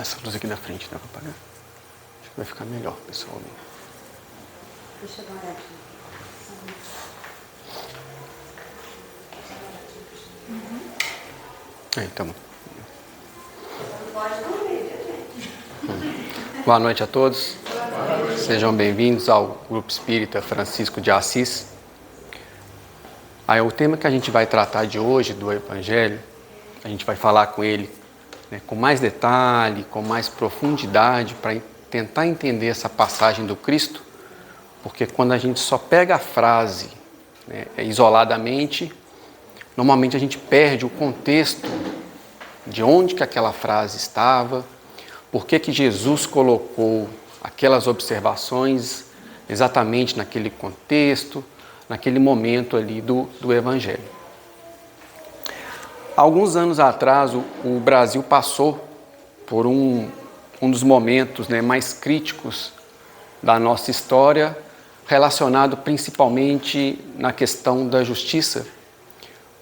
essa luz aqui da frente, dá para apagar? Acho que vai ficar melhor, pessoal. Deixa eu dar uma olhadinha. Então. Boa noite a todos. Sejam bem-vindos ao Grupo Espírita Francisco de Assis. O tema que a gente vai tratar de hoje, do Evangelho, a gente vai falar com ele, né, com mais detalhe, com mais profundidade, para tentar entender essa passagem do Cristo, porque quando a gente só pega a frase, né, isoladamente, normalmente a gente perde o contexto de onde que aquela frase estava, por que Jesus colocou aquelas observações exatamente naquele contexto, naquele momento ali do Evangelho. Alguns anos atrás, o Brasil passou por um dos momentos, né, mais críticos da nossa história, relacionado principalmente na questão da justiça,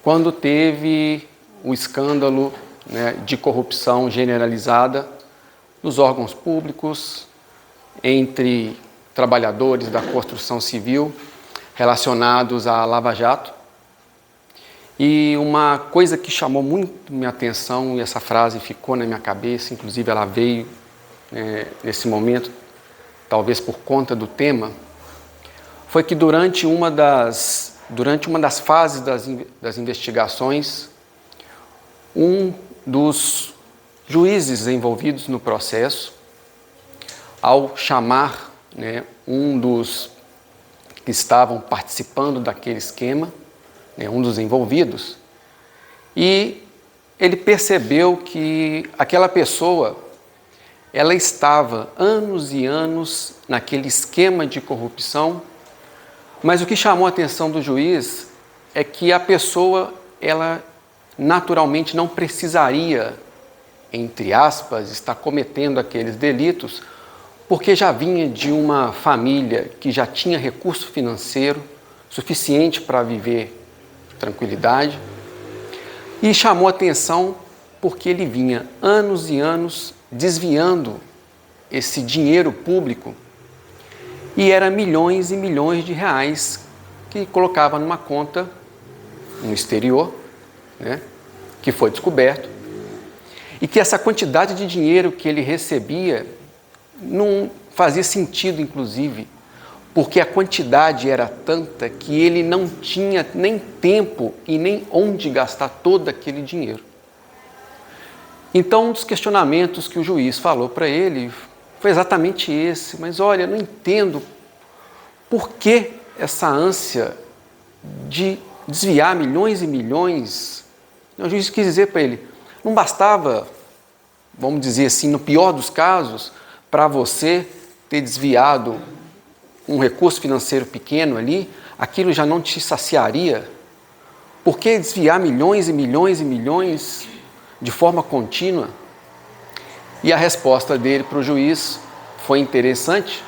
quando teve o escândalo, né, de corrupção generalizada nos órgãos públicos, entre trabalhadores da construção civil relacionados à Lava Jato. E uma coisa que chamou muito minha atenção, e essa frase ficou na minha cabeça, inclusive ela veio nesse momento, talvez por conta do tema, foi que durante uma das fases das investigações, um dos juízes envolvidos no processo, ao chamar, né, um dos que estavam participando daquele esquema, né, um dos envolvidos, e ele percebeu que aquela pessoa, ela estava anos e anos naquele esquema de corrupção, mas o que chamou a atenção do juiz é que a pessoa, ela naturalmente não precisaria, entre aspas, estar cometendo aqueles delitos, porque já vinha de uma família que já tinha recurso financeiro suficiente para viver tranquilidade, e chamou atenção porque ele vinha anos e anos desviando esse dinheiro público, e era milhões e milhões de reais que colocava numa conta no exterior, né, que foi descoberto, e que essa quantidade de dinheiro que ele recebia não fazia sentido, inclusive, porque a quantidade era tanta que ele não tinha nem tempo e nem onde gastar todo aquele dinheiro. Então, um dos questionamentos que o juiz falou para ele foi exatamente esse: mas olha, não entendo por que essa ânsia de desviar milhões e milhões. O juiz quis dizer para ele, não bastava, vamos dizer assim, no pior dos casos, para você ter desviado um recurso financeiro pequeno ali, aquilo já não te saciaria? Por que desviar milhões e milhões e milhões de forma contínua? E a resposta dele para o juiz foi interessante,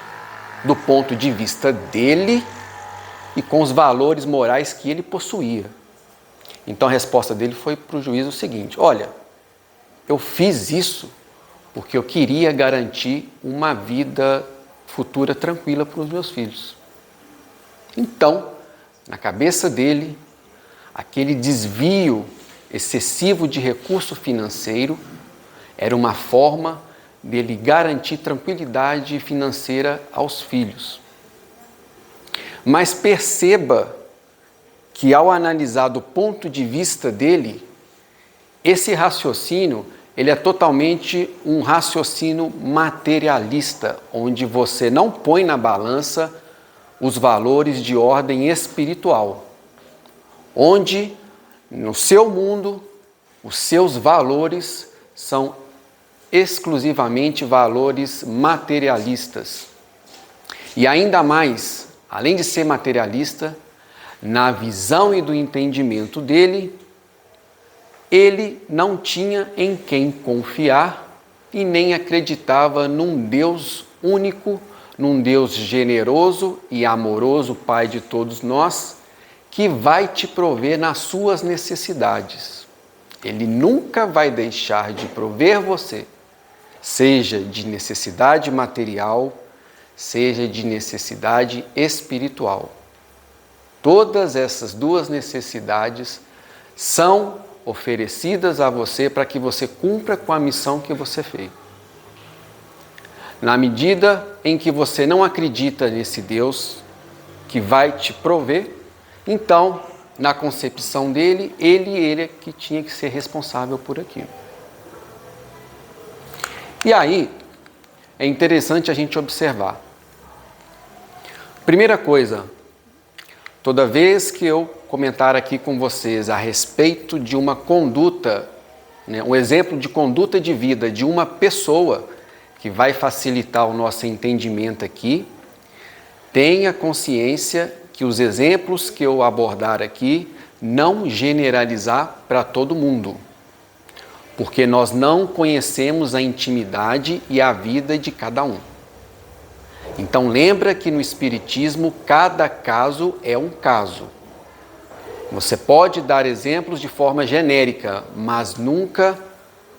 do ponto de vista dele e com os valores morais que ele possuía. Então a resposta dele foi para o juiz o seguinte: olha, eu fiz isso porque eu queria garantir uma vida futura tranquila para os meus filhos. Então, na cabeça dele, aquele desvio excessivo de recurso financeiro era uma forma dele garantir tranquilidade financeira aos filhos. Mas perceba que, ao analisar do ponto de vista dele, esse raciocínio, ele é totalmente um raciocínio materialista, onde você não põe na balança os valores de ordem espiritual, onde no seu mundo os seus valores são exclusivamente valores materialistas. E ainda mais, além de ser materialista, na visão e do entendimento dele, ele não tinha em quem confiar e nem acreditava num Deus único, num Deus generoso e amoroso, Pai de todos nós, que vai te prover nas suas necessidades. Ele nunca vai deixar de prover você, seja de necessidade material, seja de necessidade espiritual. Todas essas duas necessidades são oferecidas a você para que você cumpra com a missão que você fez. Na medida em que você não acredita nesse Deus que vai te prover, então, na concepção dele, ele é que tinha que ser responsável por aquilo. E aí, é interessante a gente observar. Primeira coisa, toda vez que eu comentar aqui com vocês a respeito de uma conduta, um exemplo de conduta de vida de uma pessoa que vai facilitar o nosso entendimento aqui, tenha consciência que os exemplos que eu abordar aqui não generalizar para todo mundo, porque nós não conhecemos a intimidade e a vida de cada um. Então lembra que no Espiritismo cada caso é um caso. Você pode dar exemplos de forma genérica, mas nunca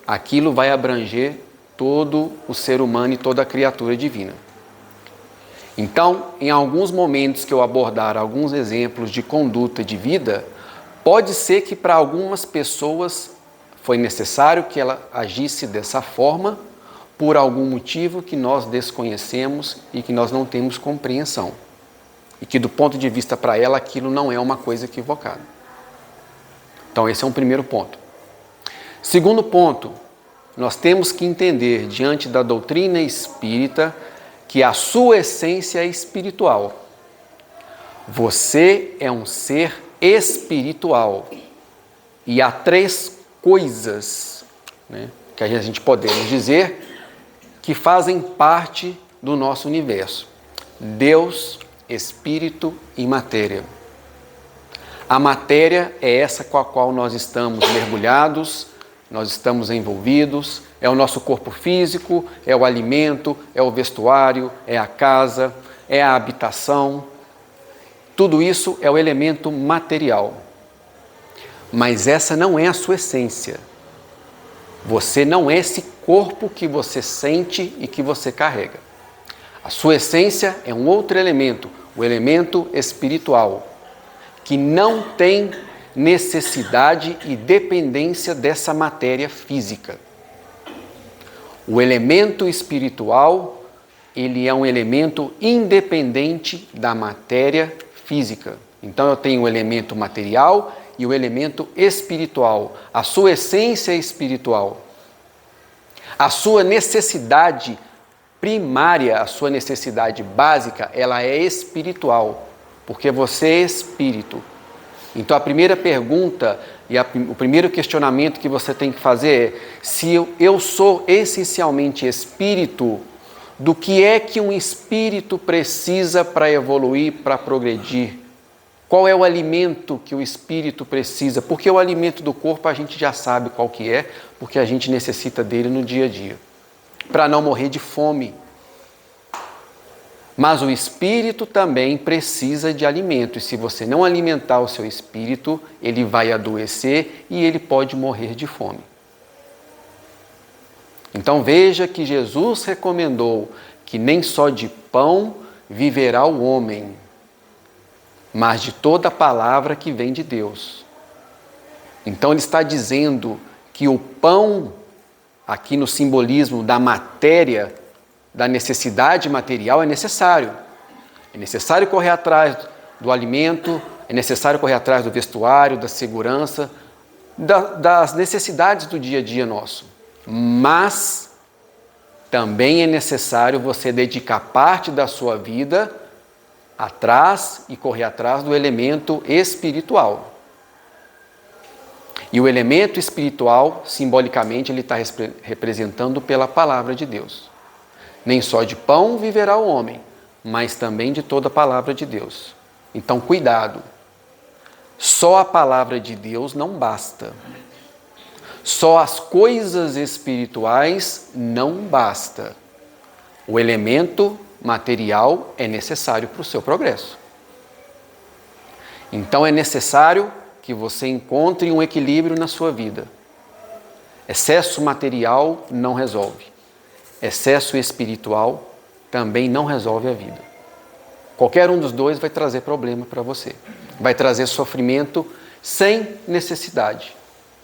aquilo vai abranger todo o ser humano e toda a criatura divina. Então, em alguns momentos que eu abordar alguns exemplos de conduta de vida, pode ser que para algumas pessoas foi necessário que ela agisse dessa forma por algum motivo que nós desconhecemos e que nós não temos compreensão. E que do ponto de vista para ela aquilo não é uma coisa equivocada. Então esse é um primeiro ponto. Segundo ponto, nós temos que entender diante da doutrina espírita que a sua essência é espiritual. Você é um ser espiritual. E há três coisas, que a gente podemos dizer que fazem parte do nosso universo: Deus, Espírito e matéria. A matéria é essa com a qual nós estamos mergulhados, nós estamos envolvidos, é o nosso corpo físico, é o alimento, é o vestuário, é a casa, é a habitação. Tudo isso é o elemento material. Mas essa não é a sua essência. Você não é esse corpo que você sente e que você carrega. A sua essência é um outro elemento, o elemento espiritual, que não tem necessidade e dependência dessa matéria física. O elemento espiritual, ele é um elemento independente da matéria física. Então eu tenho o elemento material e o elemento espiritual. A sua essência é espiritual. A sua necessidade primária, a sua necessidade básica, ela é espiritual, porque você é espírito. Então a primeira pergunta e o primeiro questionamento que você tem que fazer é: se eu sou essencialmente espírito, do que é que um espírito precisa para evoluir, para progredir? Qual é o alimento que o espírito precisa? Porque o alimento do corpo a gente já sabe qual que é, porque a gente necessita dele no dia a dia, para não morrer de fome. Mas o espírito também precisa de alimento, e se você não alimentar o seu espírito, ele vai adoecer e ele pode morrer de fome. Então veja que Jesus recomendou que nem só de pão viverá o homem, mas de toda palavra que vem de Deus. Então ele está dizendo que o pão, aqui no simbolismo da matéria, da necessidade material, é necessário. É necessário correr atrás do alimento, é necessário correr atrás do vestuário, da segurança, das necessidades do dia a dia nosso. Mas também é necessário você dedicar parte da sua vida atrás e correr atrás do elemento espiritual. E o elemento espiritual, simbolicamente, ele está representando pela palavra de Deus. Nem só de pão viverá o homem, mas também de toda a palavra de Deus. Então, cuidado. Só a palavra de Deus não basta. Só as coisas espirituais não basta. O elemento material é necessário para o seu progresso. Então é necessário que você encontre um equilíbrio na sua vida. Excesso material não resolve. excesso espiritual também não resolve a vida. Qualquer um dos dois vai trazer problema para você. Vai trazer sofrimento sem necessidade,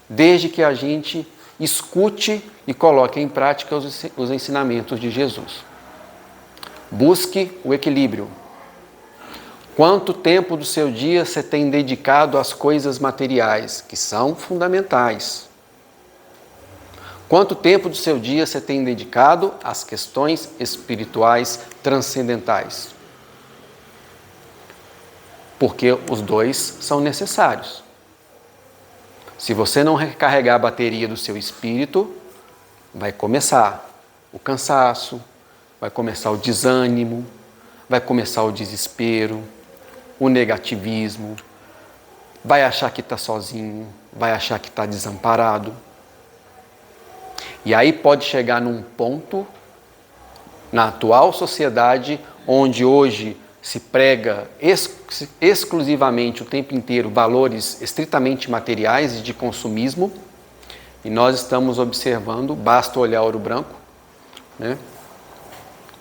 desde que a gente escute e coloque em prática os ensinamentos de Jesus. Busque o equilíbrio. Quanto tempo do seu dia você tem dedicado às coisas materiais, que são fundamentais? Quanto tempo do seu dia você tem dedicado às questões espirituais transcendentais? Porque os dois são necessários. Se você não recarregar a bateria do seu espírito, vai começar o cansaço, vai começar o desânimo, vai começar o desespero, o negativismo, vai achar que está sozinho, vai achar que está desamparado. E aí pode chegar num ponto, na atual sociedade, onde hoje se prega exclusivamente o tempo inteiro valores estritamente materiais e de consumismo, e nós estamos observando, basta olhar Ouro Branco, né?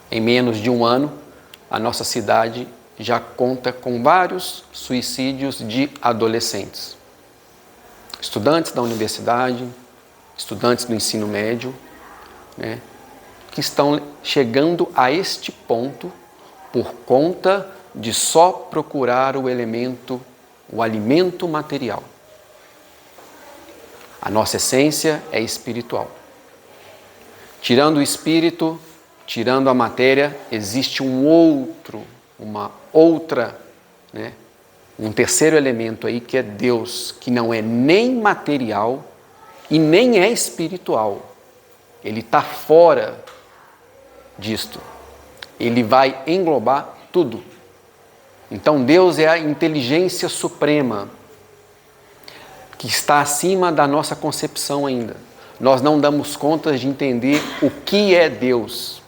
Em menos de um ano, a nossa cidade já conta com vários suicídios de adolescentes. Estudantes da universidade, estudantes do ensino médio, né, que estão chegando a este ponto por conta de só procurar o alimento material. A nossa essência é espiritual. Tirando o espírito, tirando a matéria, existe um terceiro elemento aí, que é Deus, que não é nem material e nem é espiritual. Ele está fora disto. Ele vai englobar tudo. Então Deus é a inteligência suprema, que está acima da nossa concepção ainda. Nós não damos conta de entender o que é Deus.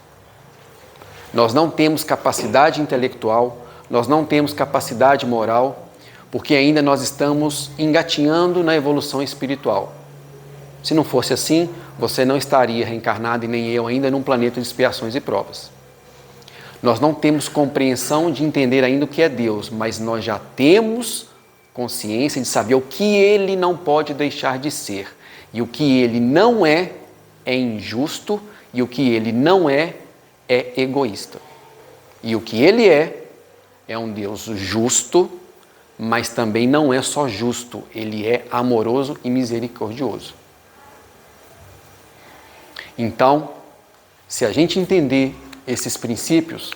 Nós não temos capacidade intelectual, nós não temos capacidade moral, porque ainda nós estamos engatinhando na evolução espiritual. Se não fosse assim, você não estaria reencarnado, e nem eu ainda, num planeta de expiações e provas. Nós não temos compreensão de entender ainda o que é Deus, mas nós já temos consciência de saber o que Ele não pode deixar de ser. E o que Ele não é injusto, e o que Ele não é egoísta. E o que Ele é um Deus justo, mas também não é só justo, Ele é amoroso e misericordioso. Então, se a gente entender esses princípios,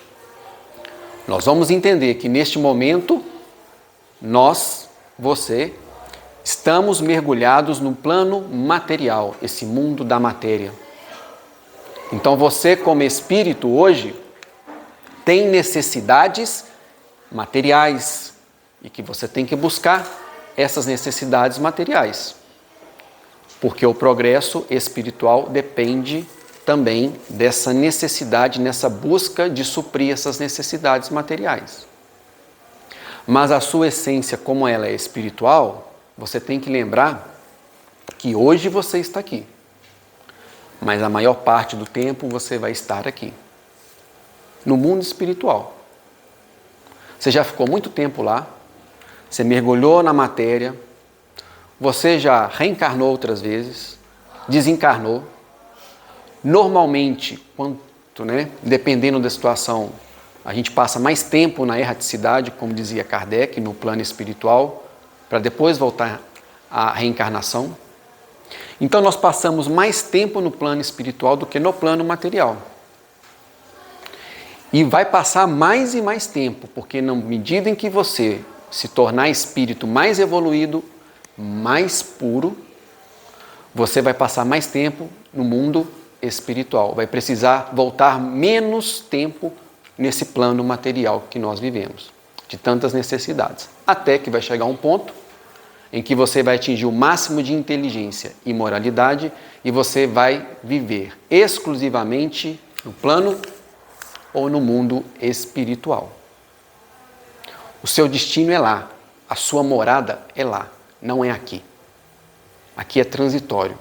nós vamos entender que neste momento, você, estamos mergulhados no plano material, esse mundo da matéria. Então você, como espírito hoje, tem necessidades materiais e que você tem que buscar essas necessidades materiais. Porque o progresso espiritual depende também dessa necessidade, nessa busca de suprir essas necessidades materiais. Mas a sua essência, como ela é espiritual, você tem que lembrar que hoje você está aqui. Mas a maior parte do tempo você vai estar aqui, no mundo espiritual. Você já ficou muito tempo lá, você mergulhou na matéria, você já reencarnou outras vezes, desencarnou. Normalmente, dependendo da situação, a gente passa mais tempo na erraticidade, como dizia Kardec, no plano espiritual, para depois voltar à reencarnação. Então nós passamos mais tempo no plano espiritual do que no plano material. E vai passar mais e mais tempo, porque na medida em que você se tornar espírito mais evoluído, mais puro, você vai passar mais tempo no mundo espiritual. Vai precisar voltar menos tempo nesse plano material que nós vivemos, de tantas necessidades. Até que vai chegar um ponto em que você vai atingir o máximo de inteligência e moralidade e você vai viver exclusivamente no plano ou no mundo espiritual. O seu destino é lá, a sua morada é lá, não é aqui. Aqui é transitório,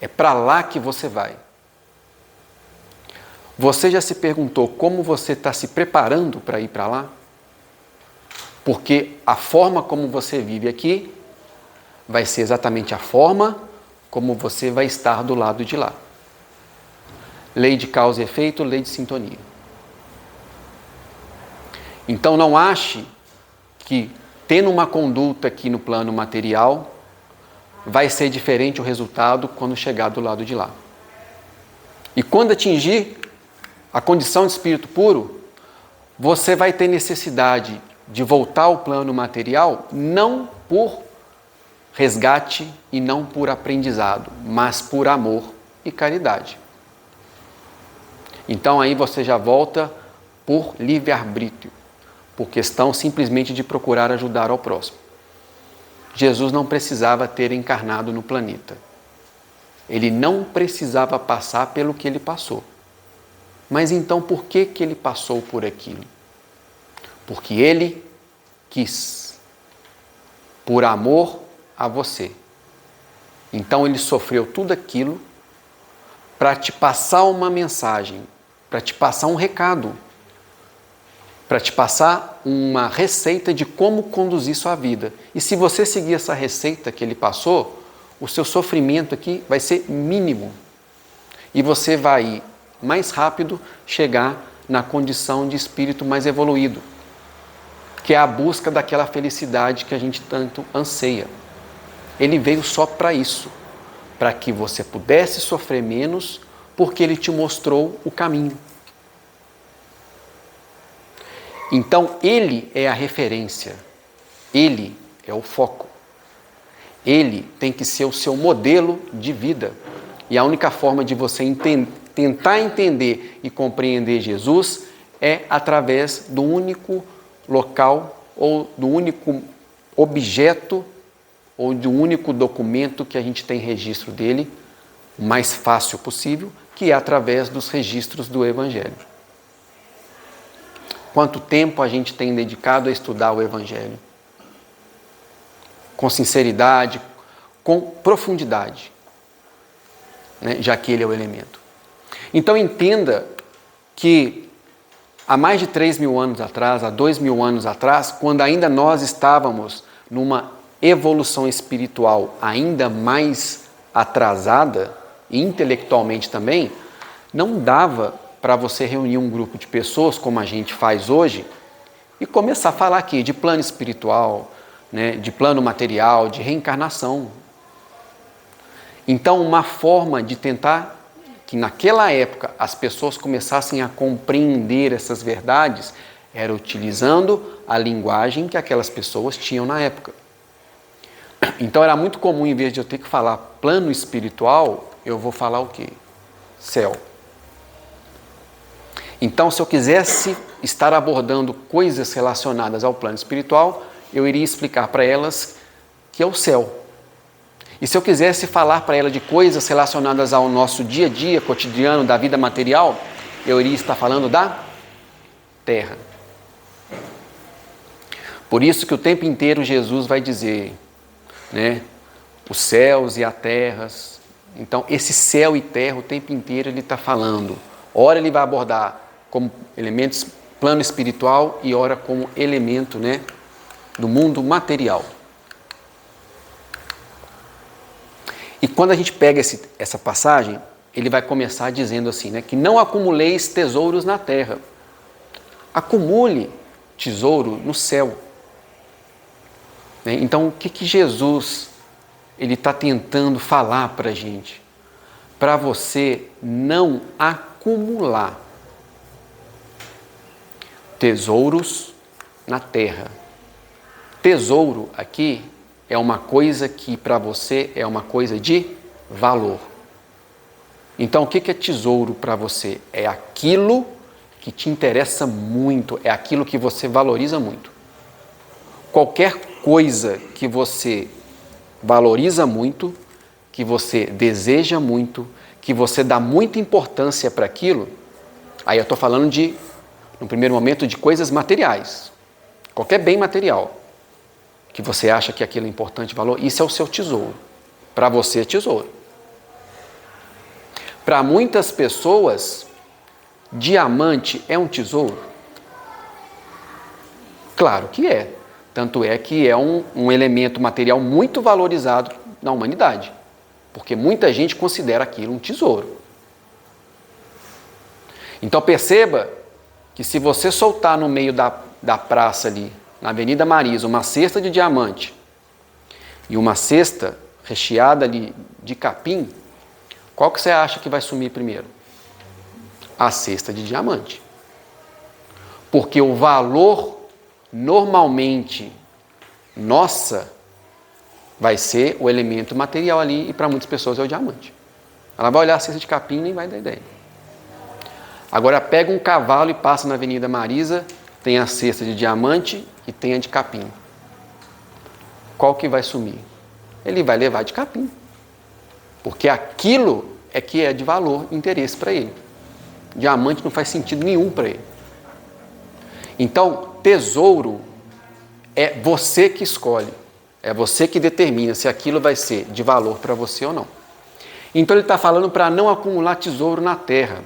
é para lá que você vai. Você já se perguntou como você está se preparando para ir para lá? Porque a forma como você vive aqui vai ser exatamente a forma como você vai estar do lado de lá. Lei de causa e efeito, lei de sintonia. Então não ache que tendo uma conduta aqui no plano material vai ser diferente o resultado quando chegar do lado de lá. E quando atingir a condição de espírito puro, você vai ter necessidade de voltar ao plano material não por resgate e não por aprendizado, mas por amor e caridade. Então aí você já volta por livre-arbítrio, por questão simplesmente de procurar ajudar ao próximo. Jesus não precisava ter encarnado no planeta. Ele não precisava passar pelo que ele passou. Mas então por que ele passou por aquilo? Porque ele quis, por amor a você. Então ele sofreu tudo aquilo para te passar uma mensagem, para te passar um recado, para te passar uma receita de como conduzir sua vida. E se você seguir essa receita que ele passou, o seu sofrimento aqui vai ser mínimo. E você vai mais rápido chegar na condição de espírito mais evoluído, que é a busca daquela felicidade que a gente tanto anseia. Ele veio só para isso, para que você pudesse sofrer menos, porque ele te mostrou o caminho. Então, ele é a referência, ele é o foco. Ele tem que ser o seu modelo de vida. E a única forma de você tentar entender e compreender Jesus é através do único local ou do único objeto ou do único documento que a gente tem registro dele, o mais fácil possível, que é através dos registros do Evangelho. Quanto tempo a gente tem dedicado a estudar o Evangelho? Com sinceridade, com profundidade, né? Já que ele é o elemento. Então entenda que há mais de 3.000 anos atrás, há 2.000 anos atrás, quando ainda nós estávamos numa evolução espiritual ainda mais atrasada, e intelectualmente também, não dava para você reunir um grupo de pessoas, como a gente faz hoje, e começar a falar aqui de plano espiritual, né, de plano material, de reencarnação. Então, uma forma de tentar que naquela época as pessoas começassem a compreender essas verdades era utilizando a linguagem que aquelas pessoas tinham na época. Então, era muito comum, em vez de eu ter que falar plano espiritual, eu vou falar o quê? Céu. Então, se eu quisesse estar abordando coisas relacionadas ao plano espiritual, eu iria explicar para elas que é o céu. E se eu quisesse falar para ela de coisas relacionadas ao nosso dia a dia, cotidiano, da vida material, eu iria estar falando da terra. Por isso que o tempo inteiro Jesus vai dizer, né, os céus e a terra. Então, esse céu e terra, o tempo inteiro ele está falando. Ora ele vai abordar como elementos plano espiritual e ora como elemento, né, do mundo material. E quando a gente pega essa passagem, ele vai começar dizendo assim, né, que não acumuleis tesouros na terra. Acumule tesouro no céu. Né? Então, o que Jesus ele está tentando falar para a gente? Para você não acumular tesouros na terra. Tesouro aqui é uma coisa que para você é uma coisa de valor. Então, o que é tesouro para você? É aquilo que te interessa muito, é aquilo que você valoriza muito. Qualquer coisa que você valoriza muito, que você deseja muito, que você dá muita importância para aquilo, aí eu estou falando de, no primeiro momento, de coisas materiais. Qualquer bem material que você acha que aquilo é importante, valor, isso é o seu tesouro. Para você é tesouro. Para muitas pessoas, Diamante é um tesouro? Claro que é. Tanto é que é um elemento material muito valorizado na humanidade. Porque muita gente considera aquilo um tesouro. Então perceba que se você soltar no meio da praça ali, na Avenida Marisa, uma cesta de diamante e uma cesta recheada ali de capim, qual que você acha que vai sumir primeiro? A cesta de diamante. Porque o valor normalmente vai ser o elemento material ali e para muitas pessoas é o diamante. Ela vai olhar a cesta de capim e nem vai dar ideia. Agora pega um cavalo e passa na Avenida Marisa, tem a cesta de diamante e tem a de capim. Qual que vai sumir? Ele vai levar de capim. Porque aquilo é que é de valor, interesse para ele. Diamante não faz sentido nenhum para ele. Então, tesouro é você que escolhe. É você que determina se aquilo vai ser de valor para você ou não. Então ele está falando para não acumular tesouro na terra,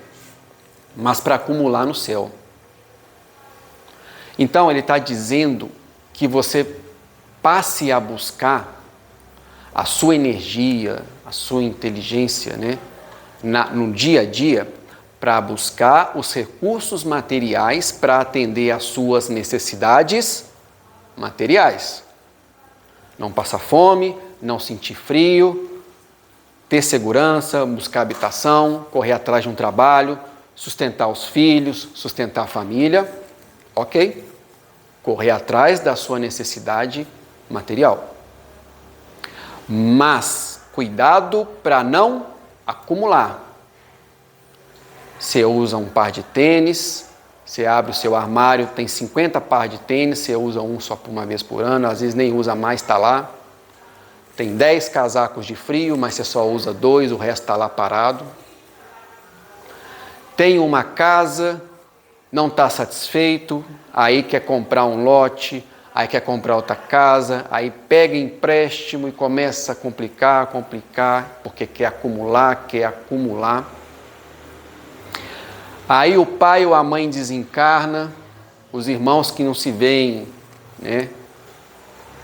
mas para acumular no céu. Então ele está dizendo que você passe a buscar a sua energia, a sua inteligência, né, no dia a dia, para buscar os recursos materiais para atender às suas necessidades materiais. Não passar fome, não sentir frio, ter segurança, buscar habitação, correr atrás de um trabalho, sustentar os filhos, sustentar a família. Ok? Correr atrás da sua necessidade material. Mas cuidado para não acumular. Você usa um par de tênis, você abre o seu armário, tem 50 pares de tênis, você usa um só por uma vez por ano, às vezes nem usa mais, está lá. Tem 10 casacos de frio, mas você só usa 2, o resto está lá parado. Tem uma casa, não está satisfeito, aí quer comprar um lote, aí quer comprar outra casa, aí pega empréstimo e começa a complicar, porque quer acumular. Aí o pai ou a mãe desencarna, os irmãos que não se veem, né,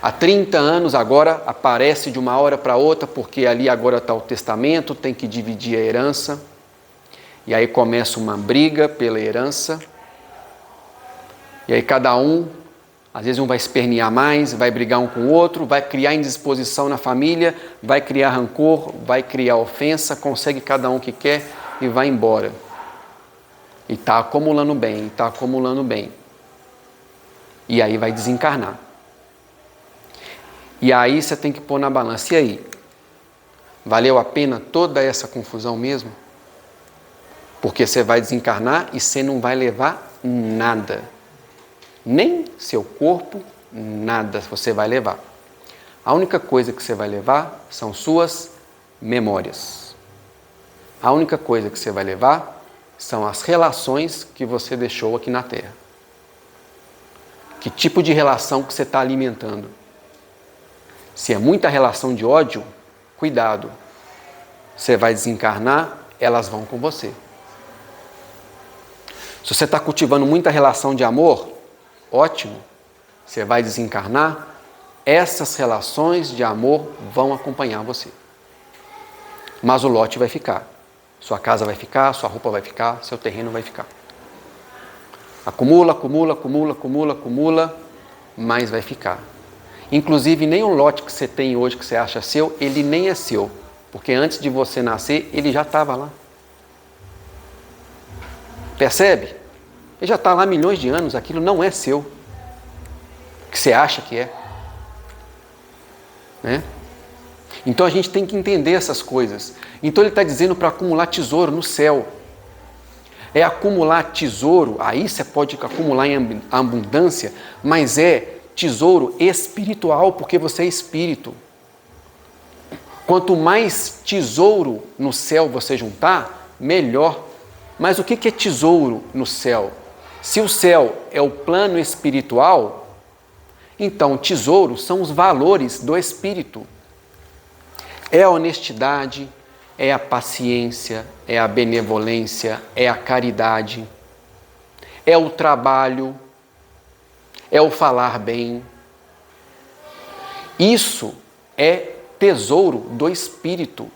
há 30 anos agora aparece de uma hora para outra, porque ali agora está o testamento, tem que dividir a herança, e aí começa uma briga pela herança, e aí cada um, às vezes um vai espernear mais, vai brigar um com o outro, vai criar indisposição na família, vai criar rancor, vai criar ofensa, consegue cada um que quer e vai embora. E está acumulando bem, E aí vai desencarnar. E aí você tem que pôr na balança. E aí? Valeu a pena toda essa confusão mesmo? Porque você vai desencarnar e você não vai levar nada. Nem seu corpo, nada você vai levar. A única coisa que você vai levar são suas memórias. A única coisa que você vai levar são as relações que você deixou aqui na Terra. Que tipo de relação que você está alimentando? Se é muita relação de ódio, cuidado. Você vai desencarnar, elas vão com você. Se você está cultivando muita relação de amor, ótimo. Você vai desencarnar, essas relações de amor vão acompanhar você. Mas o lote vai ficar. Sua casa vai ficar, sua roupa vai ficar, seu terreno vai ficar. Acumula, mas vai ficar. Inclusive, nem o lote que você tem hoje, que você acha seu, ele nem é seu. Porque antes de você nascer, ele já estava lá. Percebe? Ele já está lá há milhões de anos, aquilo não é seu. Que você acha que é. Né? Então a gente tem que entender essas coisas. Então ele está dizendo para acumular tesouro no céu. É acumular tesouro, aí você pode acumular em abundância, mas é tesouro espiritual, porque você é espírito. Quanto mais tesouro no céu você juntar, melhor. Mas o que é tesouro no céu? Se o céu é o plano espiritual, então tesouro são os valores do espírito. É a honestidade, é a paciência, é a benevolência, é a caridade, é o trabalho, é o falar bem. Isso é tesouro do Espírito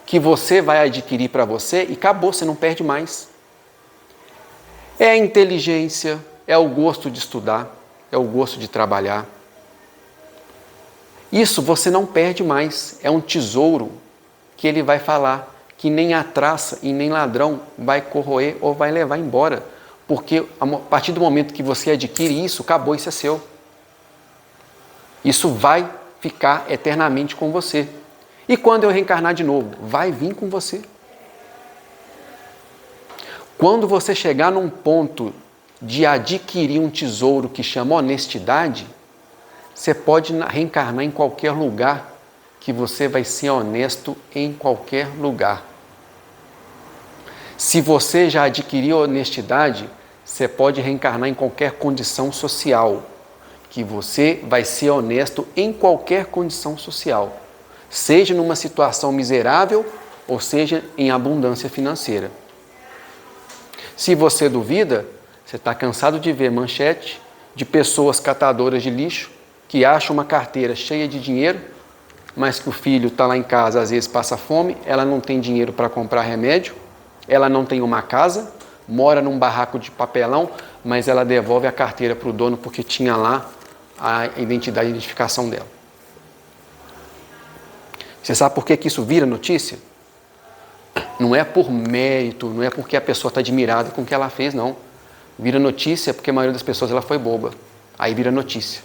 que você vai adquirir para você e acabou, você não perde mais. É a inteligência, é o gosto de estudar, é o gosto de trabalhar. Isso você não perde mais, é um tesouro que ele vai falar que nem a traça e nem ladrão vai corroer ou vai levar embora, porque a partir do momento que você adquire isso, acabou, isso é seu. Isso vai ficar eternamente com você. E quando eu reencarnar de novo, vai vir com você. Quando você chegar num ponto de adquirir um tesouro que chama honestidade, você pode reencarnar em qualquer lugar, que você vai ser honesto em qualquer lugar. Se você já adquiriu honestidade, você pode reencarnar em qualquer condição social, que você vai ser honesto em qualquer condição social, seja numa situação miserável ou seja em abundância financeira. Se você duvida, você está cansado de ver manchete de pessoas catadoras de lixo que acham uma carteira cheia de dinheiro, mas que o filho está lá em casa, às vezes passa fome, ela não tem dinheiro para comprar remédio, ela não tem uma casa, mora num barraco de papelão, mas ela devolve a carteira para o dono porque tinha lá a identidade e identificação dela. Você sabe por que isso vira notícia? Não é por mérito, não é porque a pessoa está admirada com o que ela fez, não. Vira notícia porque a maioria das pessoas ela foi boba. Aí vira notícia.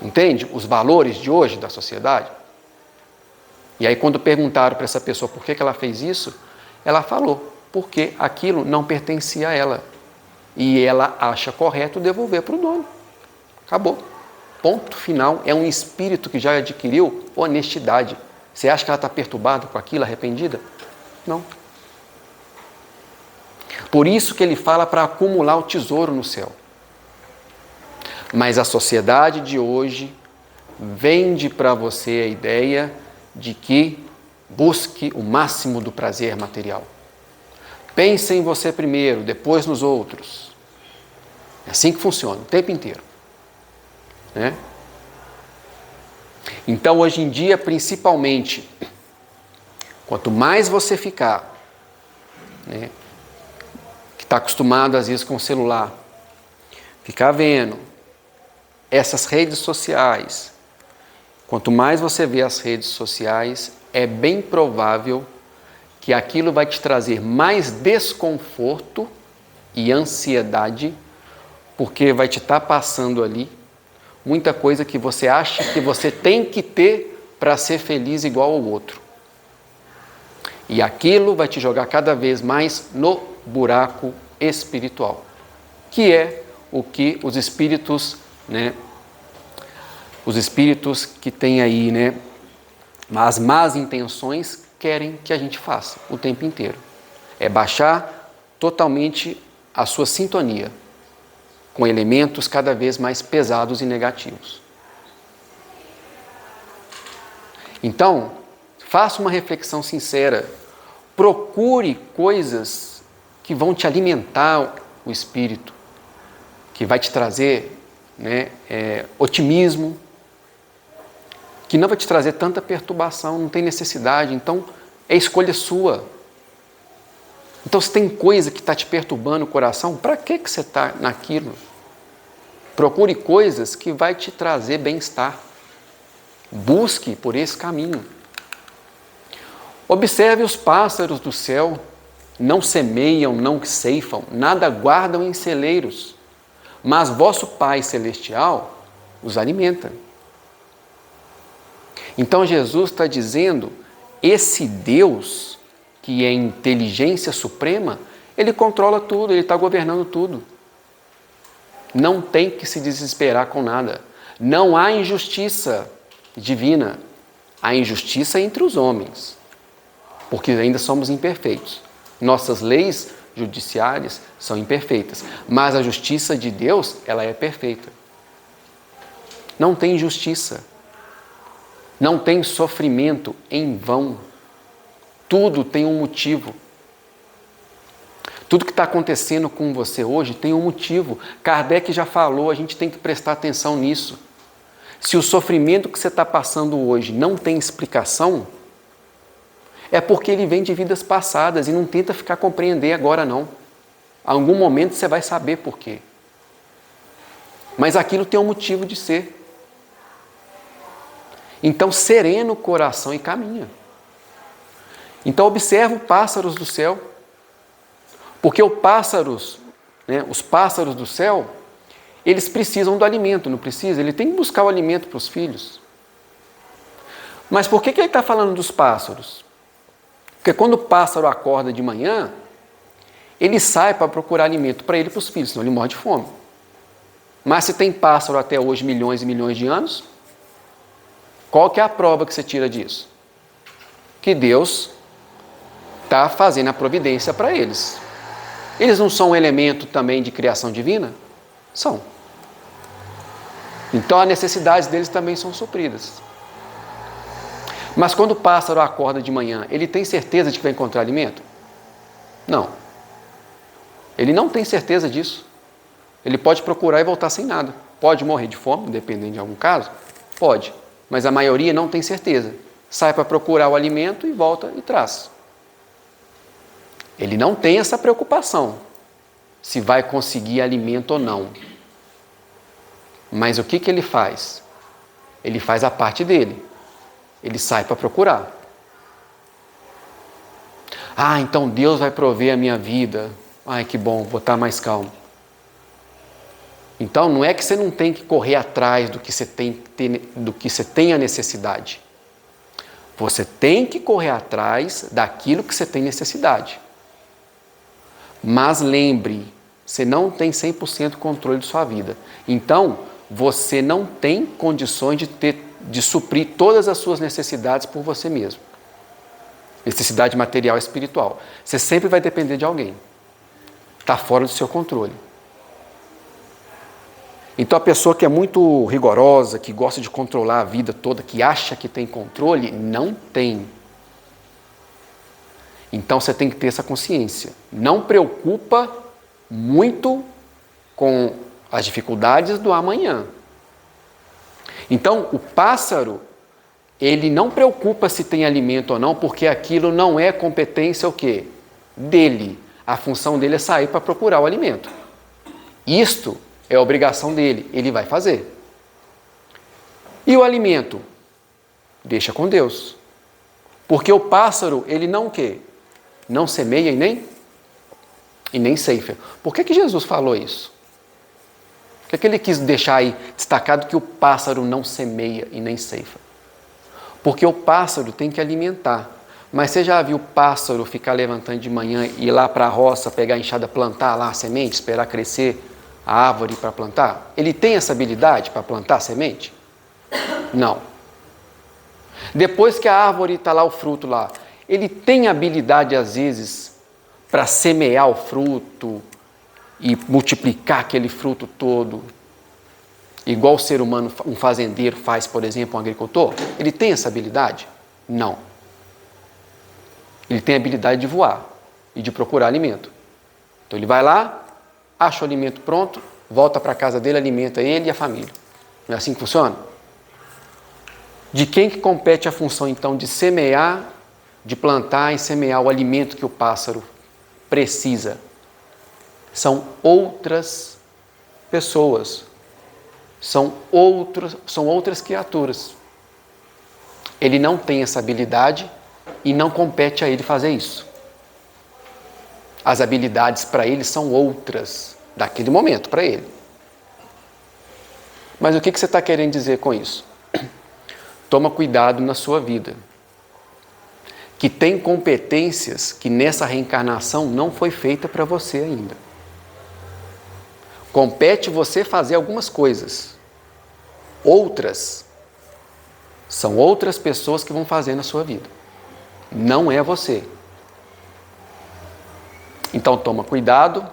Entende? Os valores de hoje da sociedade. E aí quando perguntaram para essa pessoa por que ela fez isso, ela falou, porque aquilo não pertencia a ela. E ela acha correto devolver para o dono. Acabou. Ponto final. É um espírito que já adquiriu honestidade. Você acha que ela está perturbada com aquilo, arrependida? Não. Por isso que ele fala para acumular o tesouro no céu. Mas a sociedade de hoje vende para você a ideia de que busque o máximo do prazer material. Pense em você primeiro, depois nos outros. É assim que funciona, o tempo inteiro. Né? Então, hoje em dia, principalmente, quanto mais você ficar, né, que está acostumado às vezes com o celular, ficar vendo essas redes sociais, quanto mais você vê as redes sociais, é bem provável que aquilo vai te trazer mais desconforto e ansiedade, porque vai te estar passando ali muita coisa que você acha que você tem que ter para ser feliz igual ao outro. E aquilo vai te jogar cada vez mais no buraco espiritual, que é o que os espíritos, né, os espíritos que têm aí, né, as más intenções querem que a gente faça o tempo inteiro. É baixar totalmente a sua sintonia com elementos cada vez mais pesados e negativos. Então, faça uma reflexão sincera. Procure coisas que vão te alimentar o espírito, que vai te trazer, né, otimismo, que não vai te trazer tanta perturbação, não tem necessidade. Então, é escolha sua. Então, se tem coisa que está te perturbando o coração, para que você está naquilo? Procure coisas que vai te trazer bem-estar. Busque por esse caminho. Observe os pássaros do céu. Não semeiam, não ceifam, nada guardam em celeiros. Mas vosso Pai Celestial os alimenta. Então Jesus está dizendo, esse Deus, que é inteligência suprema, Ele controla tudo, Ele está governando tudo. Não tem que se desesperar com nada. Não há injustiça divina. Há injustiça entre os homens, porque ainda somos imperfeitos. Nossas leis judiciárias são imperfeitas, mas a justiça de Deus, ela é perfeita. Não tem injustiça. Não tem sofrimento em vão. Tudo tem um motivo. Tudo que está acontecendo com você hoje tem um motivo. Kardec já falou, a gente tem que prestar atenção nisso. Se o sofrimento que você está passando hoje não tem explicação, é porque ele vem de vidas passadas e não tenta ficar compreender agora não. Em algum momento você vai saber por quê. Mas aquilo tem um motivo de ser. Então serena o coração e caminha. Então observa os pássaros do céu. Porque os pássaros do céu, eles precisam do alimento, não precisa? Ele tem que buscar o alimento para os filhos. Mas por que ele está falando dos pássaros? Porque quando o pássaro acorda de manhã, ele sai para procurar alimento para ele e para os filhos, senão ele morre de fome. Mas se tem pássaro até hoje milhões e milhões de anos, qual que é a prova que você tira disso? Que Deus está fazendo a providência para eles. Eles não são um elemento também de criação divina? São. Então as necessidades deles também são supridas. Mas quando o pássaro acorda de manhã, ele tem certeza de que vai encontrar alimento? Não. Ele não tem certeza disso. Ele pode procurar e voltar sem nada. Pode morrer de fome, dependendo de algum caso? Pode. Mas a maioria não tem certeza. Sai para procurar o alimento e volta e traz. Ele não tem essa preocupação se vai conseguir alimento ou não. Mas o que ele faz? Ele faz a parte dele. Ele sai para procurar. Ah, então Deus vai prover a minha vida. Ai, que bom, vou estar mais calmo. Então não é que você não tem que correr atrás do que você tem a necessidade. Você tem que correr atrás daquilo que você tem necessidade. Mas lembre, você não tem 100% controle de sua vida. Então, você não tem condições de suprir todas as suas necessidades por você mesmo. Necessidade material e espiritual. Você sempre vai depender de alguém. Está fora do seu controle. Então, a pessoa que é muito rigorosa, que gosta de controlar a vida toda, que acha que tem controle, não tem. Então, você tem que ter essa consciência. Não preocupa muito com as dificuldades do amanhã. Então, o pássaro, ele não preocupa se tem alimento ou não, porque aquilo não é competência o quê? Dele. A função dele é sair para procurar o alimento. Isto é a obrigação dele, ele vai fazer. E o alimento? Deixa com Deus. Porque o pássaro, ele não o quê? Não semeia e nem ceifa. Por que Jesus falou isso? Por que ele quis deixar aí destacado que o pássaro não semeia e nem ceifa? Porque o pássaro tem que alimentar. Mas você já viu o pássaro ficar levantando de manhã e ir lá para a roça, pegar a enxada, plantar lá a semente, esperar crescer a árvore para plantar? Ele tem essa habilidade para plantar a semente? Não. Depois que a árvore está lá, o fruto lá, ele tem habilidade, às vezes, para semear o fruto e multiplicar aquele fruto todo, igual o ser humano, um fazendeiro faz, por exemplo, um agricultor? Ele tem essa habilidade? Não. Ele tem a habilidade de voar e de procurar alimento. Então ele vai lá, acha o alimento pronto, volta para a casa dele, alimenta ele e a família. Não é assim que funciona? De quem que compete a função, então, de semear, de plantar e semear o alimento que o pássaro precisa? São outras pessoas. São outras criaturas. Ele não tem essa habilidade e não compete a ele fazer isso. As habilidades para ele são outras, daquele momento, para ele. Mas o que você está querendo dizer com isso? Toma cuidado na sua vida. Que tem competências que nessa reencarnação não foi feita para você ainda. Compete você fazer algumas coisas. Outras são outras pessoas que vão fazer na sua vida. Não é você. Então toma cuidado,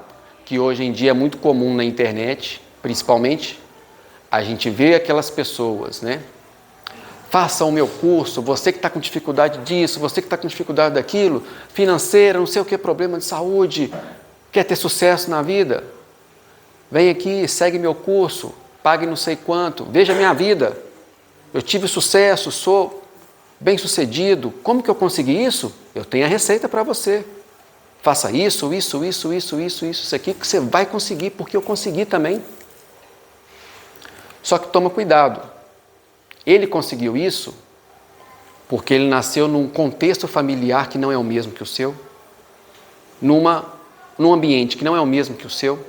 que hoje em dia é muito comum na internet, principalmente, a gente vê aquelas pessoas, Faça o meu curso, você que está com dificuldade disso, você que está com dificuldade daquilo, financeira, não sei o que, problema de saúde, quer ter sucesso na vida? Vem aqui, segue meu curso, pague não sei quanto, veja a minha vida. Eu tive sucesso, sou bem-sucedido. Como que eu consegui isso? Eu tenho a receita para você. Faça isso aqui que você vai conseguir, porque eu consegui também. Só que toma cuidado. Ele conseguiu isso porque ele nasceu num contexto familiar que não é o mesmo que o seu, num ambiente que não é o mesmo que o seu.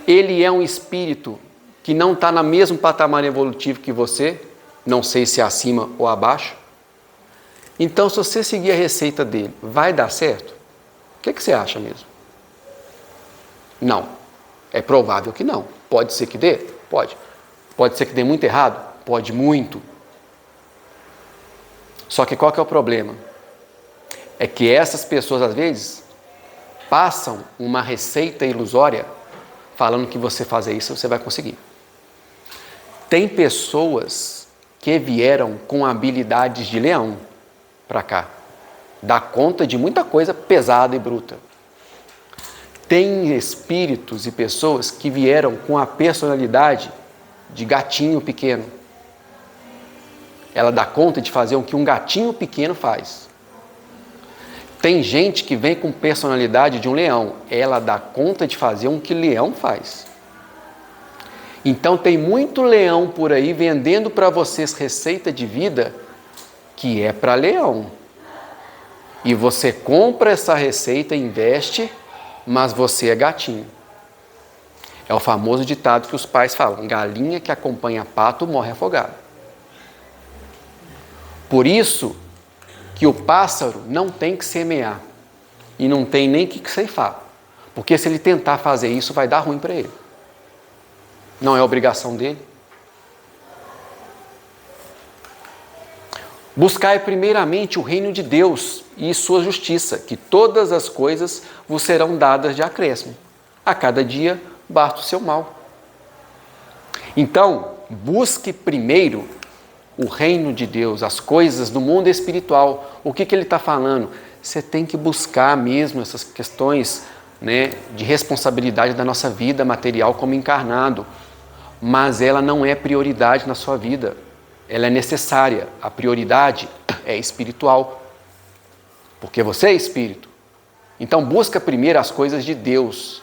Ele é um espírito que não está no mesmo patamar evolutivo que você, não sei se é acima ou abaixo. Então, se você seguir a receita dele, vai dar certo? O que você acha mesmo? Não. É provável que não. Pode ser que dê? Pode. Pode ser que dê muito errado? Pode muito. Só que qual que é o problema? É que essas pessoas, às vezes, passam uma receita ilusória falando que você fazer isso, você vai conseguir. Tem pessoas que vieram com habilidades de leão para cá. Dá conta de muita coisa pesada e bruta. Tem espíritos e pessoas que vieram com a personalidade de gatinho pequeno. Ela dá conta de fazer o que um gatinho pequeno faz. Tem gente que vem com personalidade de um leão. Ela dá conta de fazer o que leão faz. Então tem muito leão por aí vendendo para vocês receita de vida que é para leão. E você compra essa receita, investe, mas você é gatinho. É o famoso ditado que os pais falam: galinha que acompanha pato morre afogada. Por isso que o pássaro não tem que semear e não tem nem que ceifar, porque se ele tentar fazer isso vai dar ruim para ele. Não é obrigação dele. Buscai primeiramente o reino de Deus e sua justiça, que todas as coisas vos serão dadas de acréscimo. A cada dia basta o seu mal. Então, busque primeiro o reino de Deus, as coisas do mundo espiritual. O que ele está falando? Você tem que buscar mesmo essas questões, né, de responsabilidade da nossa vida material como encarnado. Mas ela não é prioridade na sua vida. Ela é necessária. A prioridade é espiritual. Porque você é espírito. Então busca primeiro as coisas de Deus,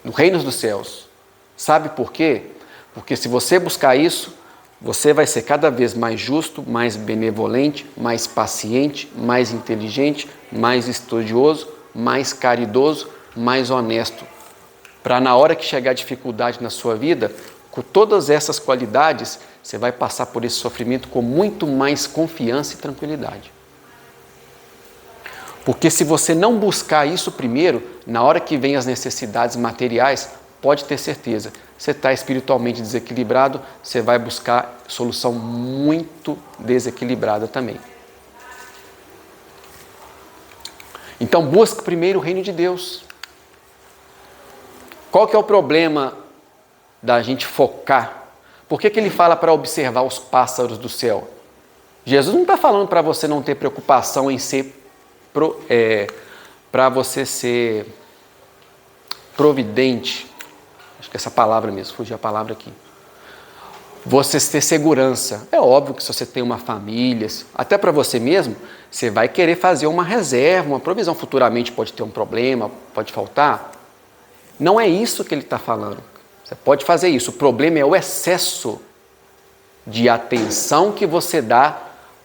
no reino dos céus. Sabe por quê? Porque se você buscar isso, você vai ser cada vez mais justo, mais benevolente, mais paciente, mais inteligente, mais estudioso, mais caridoso, mais honesto. Para na hora que chegar a dificuldade na sua vida, com todas essas qualidades, você vai passar por esse sofrimento com muito mais confiança e tranquilidade. Porque se você não buscar isso primeiro, na hora que vem as necessidades materiais, pode ter certeza, você está espiritualmente desequilibrado, você vai buscar solução muito desequilibrada também. Então busque primeiro o reino de Deus. Qual que é o problema da gente focar? Por que ele fala para observar os pássaros do céu? Jesus não está falando para você não ter preocupação em ser para você ser providente. Acho que essa palavra mesmo, fugiu a palavra aqui. Você ter segurança. É óbvio que se você tem uma família, até para você mesmo, você vai querer fazer uma reserva, uma provisão. Futuramente pode ter um problema, pode faltar. Não é isso que ele está falando. Você pode fazer isso. O problema é o excesso de atenção que você dá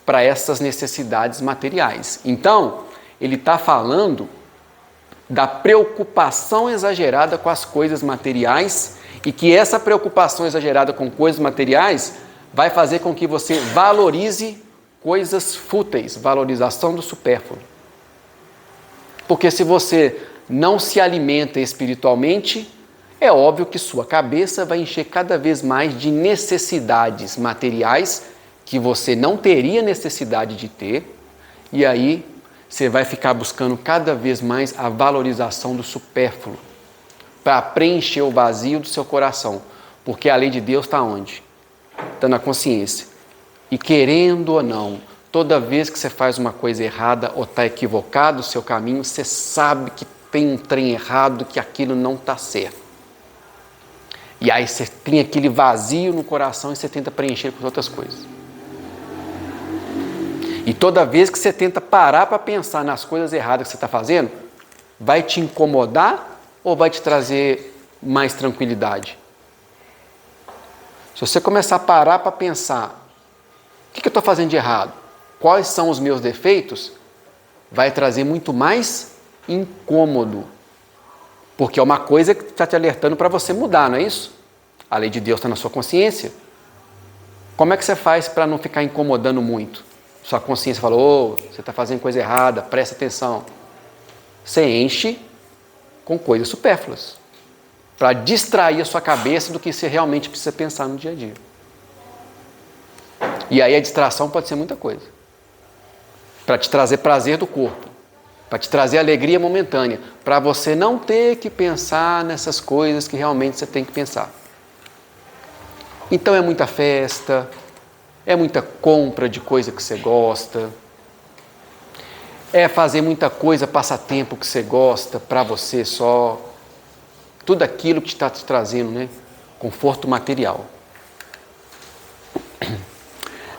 para essas necessidades materiais. Então, ele está falando da preocupação exagerada com as coisas materiais e que essa preocupação exagerada com coisas materiais vai fazer com que você valorize coisas fúteis, valorização do supérfluo. Porque se você não se alimenta espiritualmente, é óbvio que sua cabeça vai encher cada vez mais de necessidades materiais que você não teria necessidade de ter, e aí você vai ficar buscando cada vez mais a valorização do supérfluo para preencher o vazio do seu coração. Porque a lei de Deus está onde? está na consciência. E querendo ou não, toda vez que você faz uma coisa errada ou está equivocado o seu caminho, você sabe que tem um trem errado, que aquilo não está certo. E aí você tem aquele vazio no coração e você tenta preencher com outras coisas. E toda vez que você tenta parar para pensar nas coisas erradas que você está fazendo, vai te incomodar ou vai te trazer mais tranquilidade? Se você começar a parar para pensar, o que eu estou fazendo de errado? Quais são os meus defeitos? Vai trazer muito mais incômodo. Porque é uma coisa que está te alertando para você mudar, não é isso? A lei de Deus está na sua consciência. Como é que você faz para não ficar incomodando muito? Sua consciência falou, você está fazendo coisa errada, presta atenção. Você enche com coisas supérfluas, para distrair a sua cabeça do que você realmente precisa pensar no dia a dia. E aí a distração pode ser muita coisa. Para te trazer prazer do corpo, para te trazer alegria momentânea, para você não ter que pensar nessas coisas que realmente você tem que pensar. Então é muita festa, é muita compra de coisa que você gosta, é fazer muita coisa, passatempo que você gosta, para você só, tudo aquilo que está te trazendo, né? Conforto material.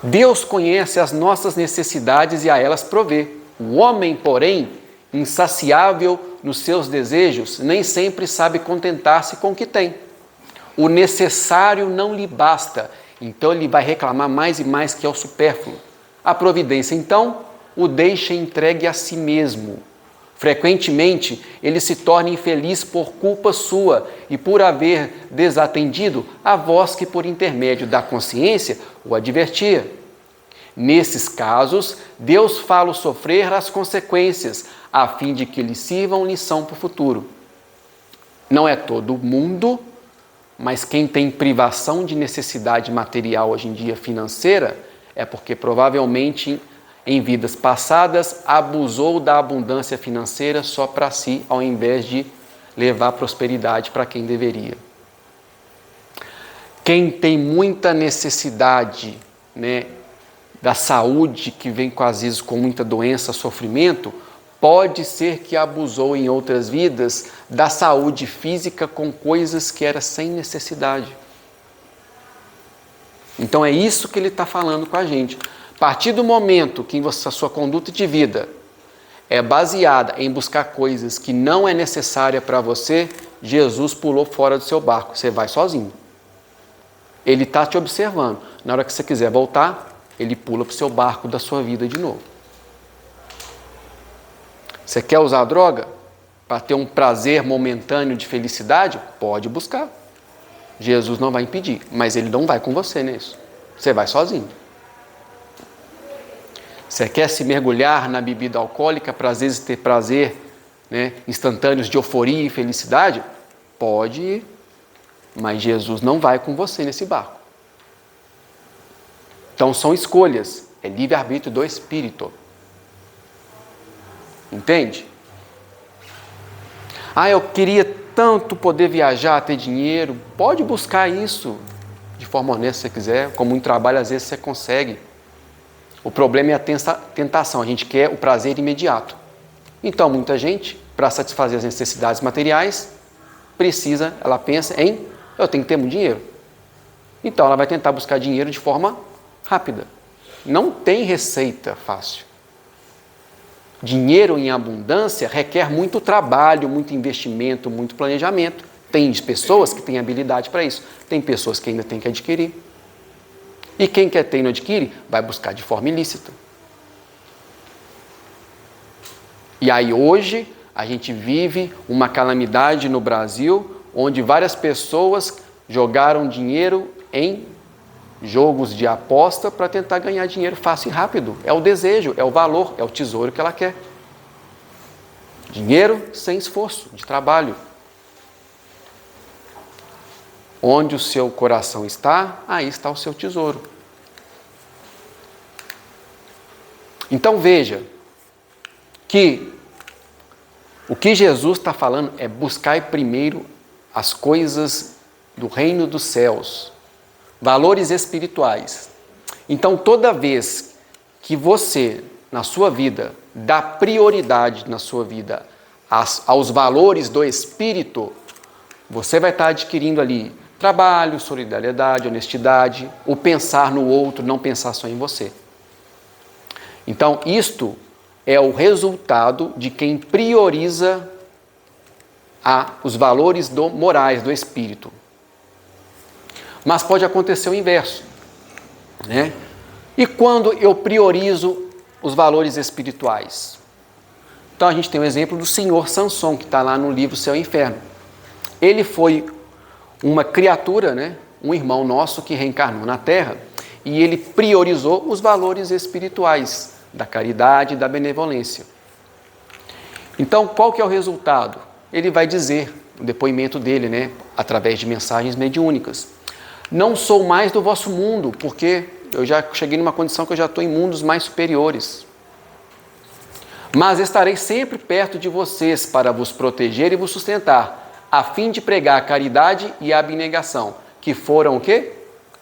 Deus conhece as nossas necessidades e a elas provê. O homem, porém, insaciável nos seus desejos, nem sempre sabe contentar-se com o que tem. O necessário não lhe basta, então ele vai reclamar mais e mais que é o supérfluo. A providência, então, o deixa entregue a si mesmo. Frequentemente, ele se torna infeliz por culpa sua e por haver desatendido a voz que, por intermédio da consciência, o advertia. Nesses casos, Deus fala-o sofrer as consequências, a fim de que lhe sirvam lição para o futuro. Não é todo mundo, mas quem tem privação de necessidade material hoje em dia financeira, é porque provavelmente em vidas passadas abusou da abundância financeira só para si, ao invés de levar prosperidade para quem deveria. Quem tem muita necessidade, né, da saúde, que vem às vezes com muita doença, sofrimento, pode ser que abusou em outras vidas da saúde física com coisas que era sem necessidade. Então é isso que ele está falando com a gente. A partir do momento que a sua conduta de vida é baseada em buscar coisas que não é necessária para você, Jesus pulou fora do seu barco, você vai sozinho. Ele está te observando. Na hora que você quiser voltar, ele pula para o seu barco da sua vida de novo. Você quer usar droga para ter um prazer momentâneo de felicidade? Pode buscar. Jesus não vai impedir, mas ele não vai com você nisso. Você vai sozinho. Você quer se mergulhar na bebida alcoólica para às vezes ter prazer, né, instantâneos de euforia e felicidade? Pode ir, mas Jesus não vai com você nesse barco. Então são escolhas, é livre-arbítrio do Espírito. Entende? Eu queria tanto poder viajar, ter dinheiro. Pode buscar isso de forma honesta se você quiser. Com muito trabalho, às vezes você consegue. O problema é a tentação. A gente quer o prazer imediato. Então, muita gente, para satisfazer as necessidades materiais, ela pensa em, eu tenho que ter muito dinheiro. Então, ela vai tentar buscar dinheiro de forma rápida. Não tem receita fácil. Dinheiro em abundância requer muito trabalho, muito investimento, muito planejamento. Tem pessoas que têm habilidade para isso. Tem pessoas que ainda têm que adquirir. E quem quer ter e não adquire, vai buscar de forma ilícita. E aí hoje a gente vive uma calamidade no Brasil, onde várias pessoas jogaram dinheiro em jogos de aposta para tentar ganhar dinheiro fácil e rápido. É o desejo, é o valor, é o tesouro que ela quer. Dinheiro sem esforço, de trabalho. Onde o seu coração está, aí está o seu tesouro. Então veja que o que Jesus está falando é buscar primeiro as coisas do reino dos céus. Valores espirituais. Então, toda vez que você, na sua vida, dá prioridade na sua vida aos valores do espírito, você vai estar adquirindo ali trabalho, solidariedade, honestidade, o pensar no outro, não pensar só em você. Então, isto é o resultado de quem prioriza os valores morais do espírito. Mas pode acontecer o inverso, né? E quando eu priorizo os valores espirituais? Então a gente tem o exemplo do senhor Samson, que está lá no livro Céu e Inferno. Ele foi uma criatura, né? Um irmão nosso que reencarnou na Terra, e ele priorizou os valores espirituais da caridade e da benevolência. Então, qual que é o resultado? Ele vai dizer, o depoimento dele, né? Através de mensagens mediúnicas: não sou mais do vosso mundo, porque eu já cheguei numa condição que eu já estou em mundos mais superiores. Mas estarei sempre perto de vocês para vos proteger e vos sustentar, a fim de pregar a caridade e a abnegação, que foram o quê?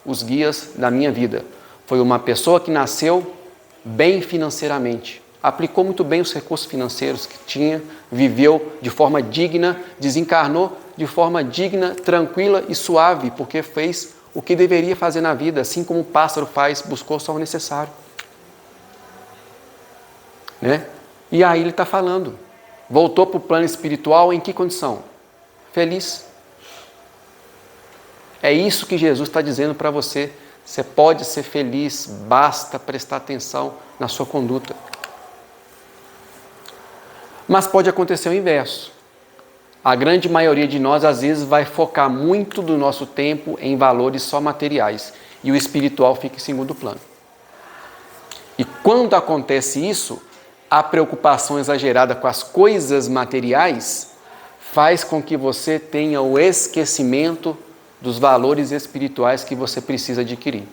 Os guias da minha vida. Foi uma pessoa que nasceu bem financeiramente, aplicou muito bem os recursos financeiros que tinha, viveu de forma digna, desencarnou de forma digna, tranquila e suave, porque fez o que deveria fazer na vida, assim como o pássaro faz, buscou só o necessário. Né? E aí ele está falando, voltou para o plano espiritual em que condição? Feliz. É isso que Jesus está dizendo para você. Você pode ser feliz, basta prestar atenção na sua conduta. Mas pode acontecer o inverso. A grande maioria de nós, às vezes, vai focar muito do nosso tempo em valores só materiais e o espiritual fica em segundo plano. E quando acontece isso, a preocupação exagerada com as coisas materiais faz com que você tenha o esquecimento dos valores espirituais que você precisa adquirir.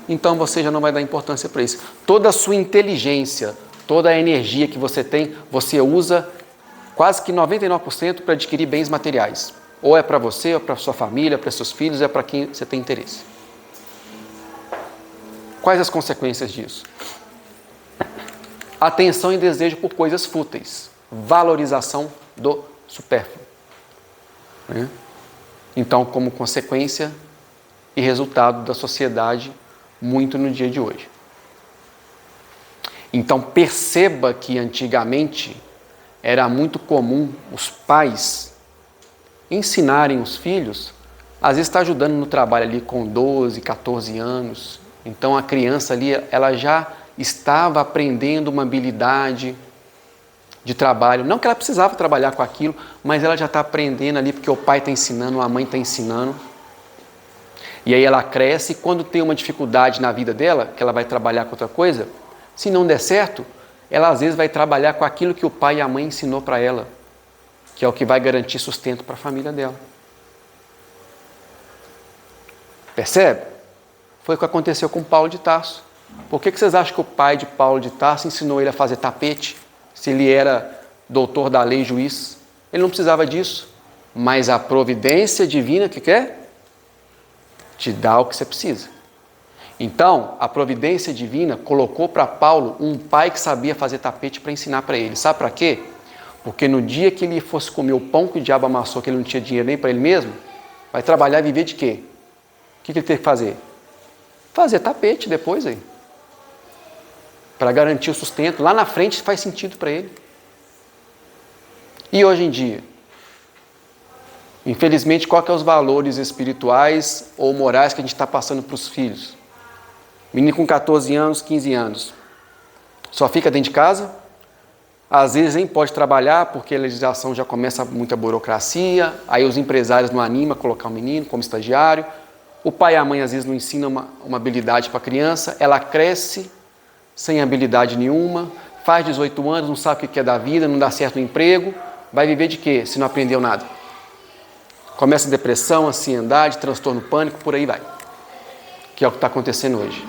Então você já não vai dar importância para isso. Toda a sua inteligência, toda a energia que você tem, você usa quase que 99% para adquirir bens materiais. Ou é para você, ou para sua família, para seus filhos, é para quem você tem interesse. Quais as consequências disso? Atenção e desejo por coisas fúteis. Valorização do supérfluo. Né? Então, como consequência e resultado da sociedade, muito no dia de hoje. Então, perceba que antigamente era muito comum os pais ensinarem os filhos, às vezes está ajudando no trabalho ali com 12, 14 anos. Então, a criança ali, ela já estava aprendendo uma habilidade de trabalho. Não que ela precisava trabalhar com aquilo, mas ela já está aprendendo ali porque o pai está ensinando, a mãe está ensinando. E aí ela cresce e quando tem uma dificuldade na vida dela, que ela vai trabalhar com outra coisa, se não der certo, ela às vezes vai trabalhar com aquilo que o pai e a mãe ensinou para ela, que é o que vai garantir sustento para a família dela. Percebe? Foi o que aconteceu com Paulo de Tarso. Por que vocês acham que o pai de Paulo de Tarso ensinou ele a fazer tapete? Se ele era doutor da lei e juiz, ele não precisava disso. Mas a providência divina que quer? Te dá o que você precisa. Então, a providência divina colocou para Paulo um pai que sabia fazer tapete para ensinar para ele. Sabe para quê? Porque no dia que ele fosse comer o pão que o diabo amassou, que ele não tinha dinheiro nem para ele mesmo, vai trabalhar e viver de quê? O que ele teve que fazer? Fazer tapete depois aí. Para garantir o sustento. Lá na frente faz sentido para ele. E hoje em dia? Infelizmente, qual que é os valores espirituais ou morais que a gente está passando para os filhos? Menino com 14 anos, 15 anos. Só fica dentro de casa. Às vezes nem pode trabalhar porque a legislação já começa muita burocracia. Aí os empresários não animam a colocar o menino como estagiário. O pai e a mãe às vezes não ensinam uma habilidade para a criança. Ela cresce sem habilidade nenhuma. Faz 18 anos, não sabe o que é da vida, não dá certo no emprego. Vai viver de quê se não aprendeu nada? Começa depressão, ansiedade, transtorno pânico, por aí vai. Que é o que está acontecendo hoje.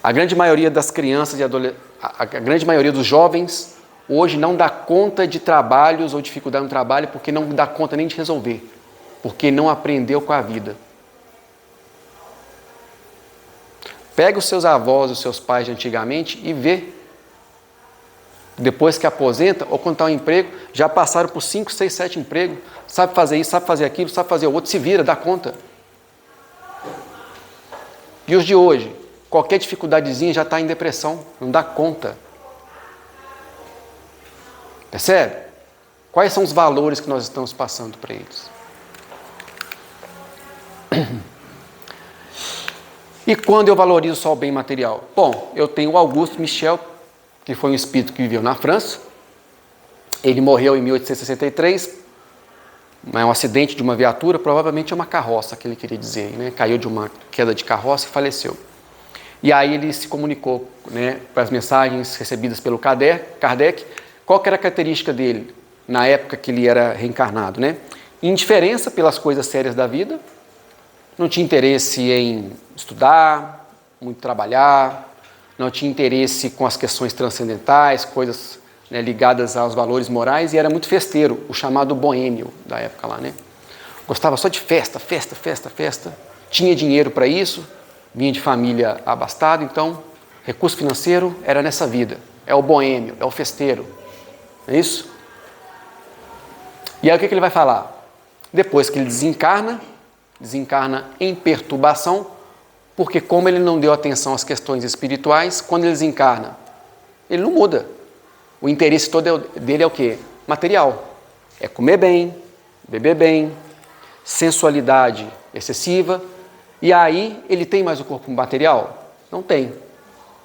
A grande maioria das crianças e adolescentes, a grande maioria dos jovens, hoje não dá conta de trabalhos ou dificuldade no trabalho porque não dá conta nem de resolver. Porque não aprendeu com a vida. Pega os seus avós, os seus pais de antigamente e vê. Depois que aposenta ou quando está um emprego, já passaram por 5, 6, 7 empregos. Sabe fazer isso, sabe fazer aquilo, sabe fazer o outro, se vira, dá conta. E os de hoje? Qualquer dificuldadezinha já está em depressão, não dá conta. Percebe? Quais são os valores que nós estamos passando para eles? E quando eu valorizo só o bem material? Bom, eu tenho o Auguste Michel, que foi um espírito que viveu na França. Ele morreu em 1863, é um acidente de uma viatura, provavelmente é uma carroça, que ele queria dizer, né? Caiu de uma queda de carroça e faleceu. E aí ele se comunicou, né, com as mensagens recebidas pelo Kardec. Qual que era a característica dele na época que ele era reencarnado, né? Indiferença pelas coisas sérias da vida, não tinha interesse em estudar, muito trabalhar, não tinha interesse com as questões transcendentais, coisas, né, ligadas aos valores morais, e era muito festeiro, o chamado boêmio da época lá, né? Gostava só de festa, festa, festa, festa, tinha dinheiro para isso, vinha de família abastada, então recurso financeiro era nessa vida, é o boêmio, é o festeiro, é isso? E aí o que ele vai falar? Depois que ele desencarna em perturbação, porque como ele não deu atenção às questões espirituais, quando ele desencarna, ele não muda. O interesse todo dele é o quê? Material. É comer bem, beber bem, sensualidade excessiva, e aí ele tem mais o corpo material? Não tem.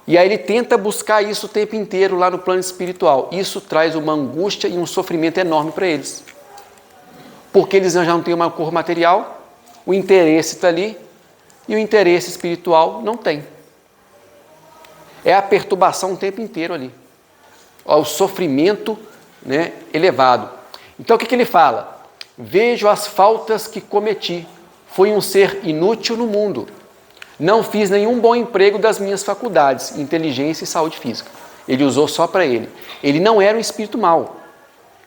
E aí ele tenta buscar isso o tempo inteiro lá no plano espiritual. Isso traz uma angústia e um sofrimento enorme para eles. Porque eles já não têm uma cor material, o interesse está ali e o interesse espiritual não tem. É a perturbação o tempo inteiro ali. O sofrimento, né, elevado. Então o que ele fala? Vejo as faltas que cometi. Fui um ser inútil no mundo. Não fiz nenhum bom emprego das minhas faculdades, inteligência e saúde física. Ele usou só para ele. Ele não era um espírito mau.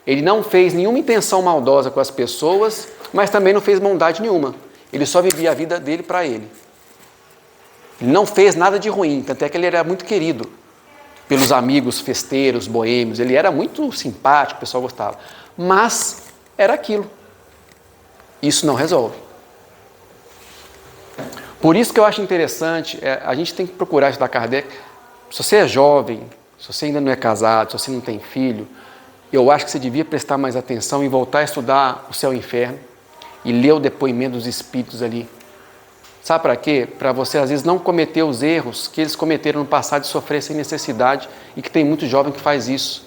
Ele não fez nenhuma intenção maldosa com as pessoas, mas também não fez bondade nenhuma. Ele só vivia a vida dele para ele. Ele não fez nada de ruim, tanto é que ele era muito querido pelos amigos festeiros, boêmios. Ele era muito simpático, o pessoal gostava. Mas era aquilo. Isso não resolve. Por isso que eu acho interessante, a gente tem que procurar estudar Kardec. Se você é jovem, se você ainda não é casado, se você não tem filho, eu acho que você devia prestar mais atenção e voltar a estudar o Céu e o Inferno e ler o depoimento dos espíritos ali. Sabe para quê? Para você, às vezes, não cometer os erros que eles cometeram no passado de sofrer sem necessidade, e que tem muito jovem que faz isso.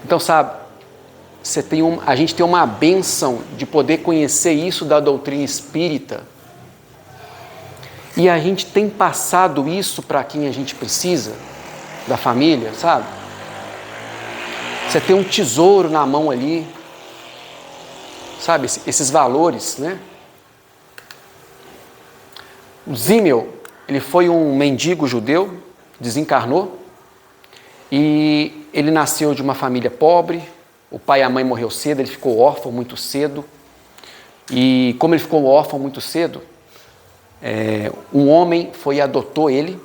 Então, sabe, a gente tem uma bênção de poder conhecer isso da doutrina espírita, e a gente tem passado isso para quem a gente precisa, da família, sabe? Você tem um tesouro na mão ali, sabe, esses valores, né? O Zimmel, ele foi um mendigo judeu, desencarnou, e ele nasceu de uma família pobre, o pai e a mãe morreu cedo, ele ficou órfão muito cedo, e como ele ficou órfão muito cedo, um homem foi e adotou ele,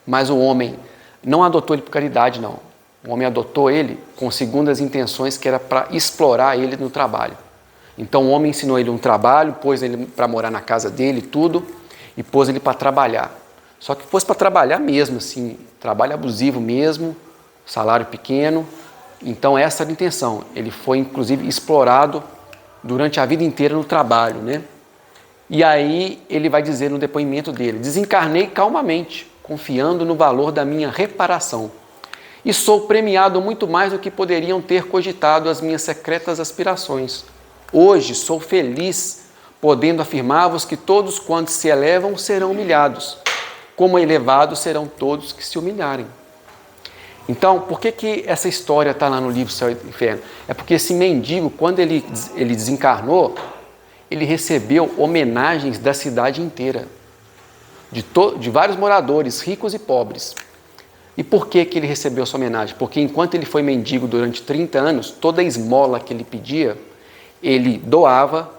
mas o homem não adotou ele por caridade, não. O homem adotou ele com segundas intenções, que era para explorar ele no trabalho. Então o homem ensinou ele um trabalho, pôs ele para morar na casa dele, tudo, e pôs ele para trabalhar. Só que pôs para trabalhar mesmo, assim, trabalho abusivo mesmo, salário pequeno. Então essa era a intenção. Ele foi, inclusive, explorado durante a vida inteira no trabalho, né? E aí ele vai dizer no depoimento dele: desencarnei calmamente, confiando no valor da minha reparação. E sou premiado muito mais do que poderiam ter cogitado as minhas secretas aspirações. Hoje sou feliz, podendo afirmar-vos que todos quantos se elevam serão humilhados, como elevados serão todos que se humilharem. Então, por que essa história está lá no livro Céu e Inferno? É porque esse mendigo, quando ele desencarnou, ele recebeu homenagens da cidade inteira, de vários moradores, ricos e pobres. E por que ele recebeu essa homenagem? Porque enquanto ele foi mendigo durante 30 anos, toda a esmola que ele pedia, ele doava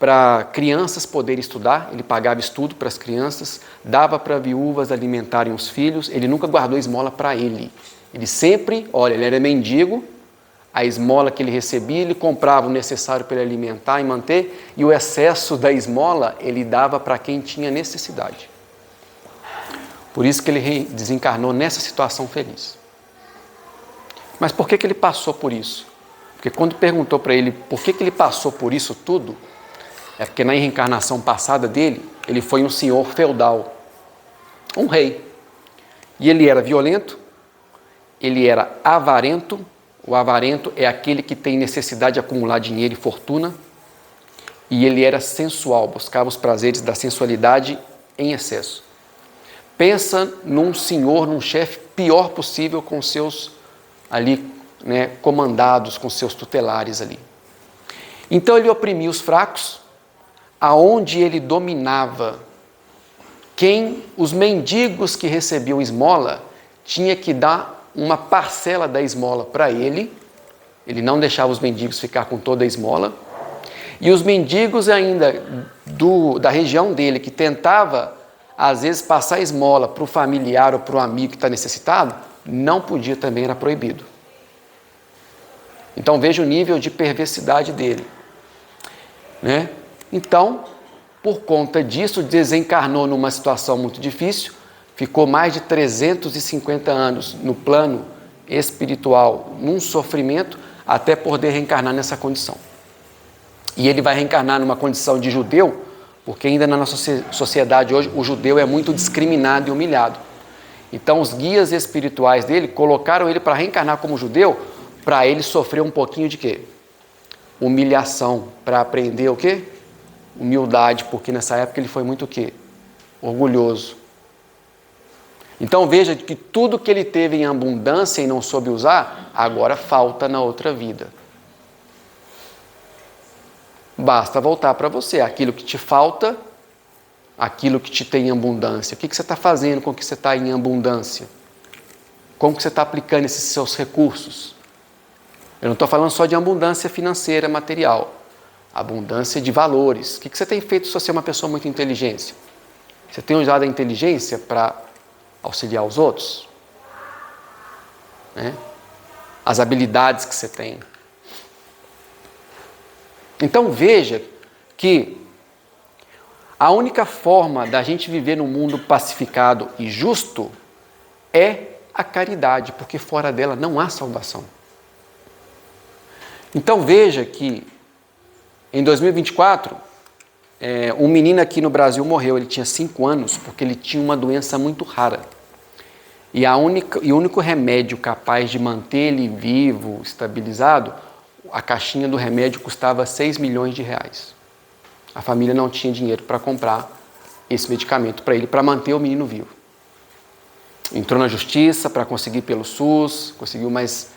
para crianças poderem estudar, ele pagava estudo para as crianças, dava para viúvas alimentarem os filhos, ele nunca guardou esmola para ele. Ele sempre, olha, ele era mendigo, a esmola que ele recebia, ele comprava o necessário para ele alimentar e manter, e o excesso da esmola ele dava para quem tinha necessidade. Por isso que ele desencarnou nessa situação feliz. Mas por que ele passou por isso? Porque quando perguntou para ele por que ele passou por isso tudo, é porque na reencarnação passada dele, ele foi um senhor feudal, um rei. E ele era violento, ele era avarento. O avarento é aquele que tem necessidade de acumular dinheiro e fortuna. E ele era sensual, buscava os prazeres da sensualidade em excesso. Pensa num senhor, num chefe pior possível com seus ali, né, comandados, com seus tutelares ali. Então ele oprimia os fracos, aonde ele dominava os mendigos que recebiam esmola, tinha que dar uma parcela da esmola para ele não deixava os mendigos ficar com toda a esmola, e os mendigos ainda da região dele, que tentava, às vezes, passar a esmola para o familiar ou para o amigo que está necessitado, não podia também, era proibido. Então veja o nível de perversidade dele, né? Então, por conta disso, desencarnou numa situação muito difícil, ficou mais de 350 anos no plano espiritual, num sofrimento, até poder reencarnar nessa condição. E ele vai reencarnar numa condição de judeu, porque ainda na nossa sociedade hoje, o judeu é muito discriminado e humilhado. Então, os guias espirituais dele colocaram ele para reencarnar como judeu, para ele sofrer um pouquinho de quê? Humilhação, para aprender o quê? Humildade, porque nessa época ele foi muito o quê? Orgulhoso. Então veja que tudo que ele teve em abundância e não soube usar, agora falta na outra vida. Basta voltar para você, aquilo que te falta, aquilo que te tem em abundância. O que você está fazendo com o que você está em abundância? Como que você está aplicando esses seus recursos? Eu não estou falando só de abundância financeira, material. Abundância de valores. O que você tem feito se você é uma pessoa muito inteligente? Você tem usado a inteligência para auxiliar os outros? Né? As habilidades que você tem. Então veja que a única forma da gente viver num mundo pacificado e justo é a caridade, porque fora dela não há salvação. Então veja que em 2024, um menino aqui no Brasil morreu, ele tinha 5 anos, porque ele tinha uma doença muito rara. E o único remédio capaz de manter ele vivo, estabilizado, a caixinha do remédio custava 6 milhões de reais. A família não tinha dinheiro para comprar esse medicamento para ele, para manter o menino vivo. Entrou na justiça para conseguir pelo SUS, conseguiu, mas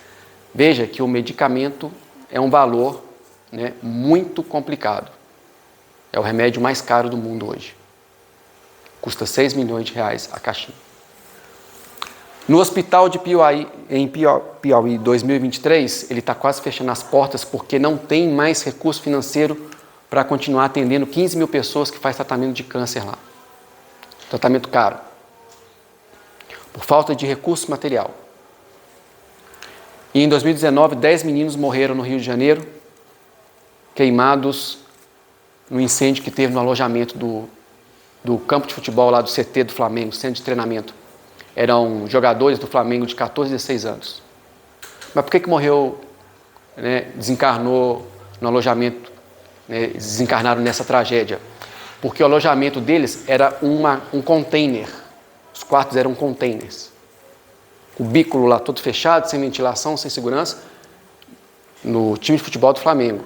veja que o medicamento é um valor, né, muito complicado. É o remédio mais caro do mundo hoje. Custa 6 milhões de reais a caixinha. No hospital de Piauí, em Piauí 2023, ele está quase fechando as portas porque não tem mais recurso financeiro para continuar atendendo 15 mil pessoas que faz tratamento de câncer lá. Tratamento caro. Por falta de recurso material. E em 2019, 10 meninos morreram no Rio de Janeiro, queimados no incêndio que teve no alojamento do campo de futebol lá do CT do Flamengo, centro de treinamento. Eram jogadores do Flamengo de 14 e 16 anos. Mas por que morreu, né, desencarnou no alojamento, né, desencarnaram nessa tragédia? Porque o alojamento deles era um container. Os quartos eram containers. Cubículo lá todo fechado, sem ventilação, sem segurança. No time de futebol do Flamengo.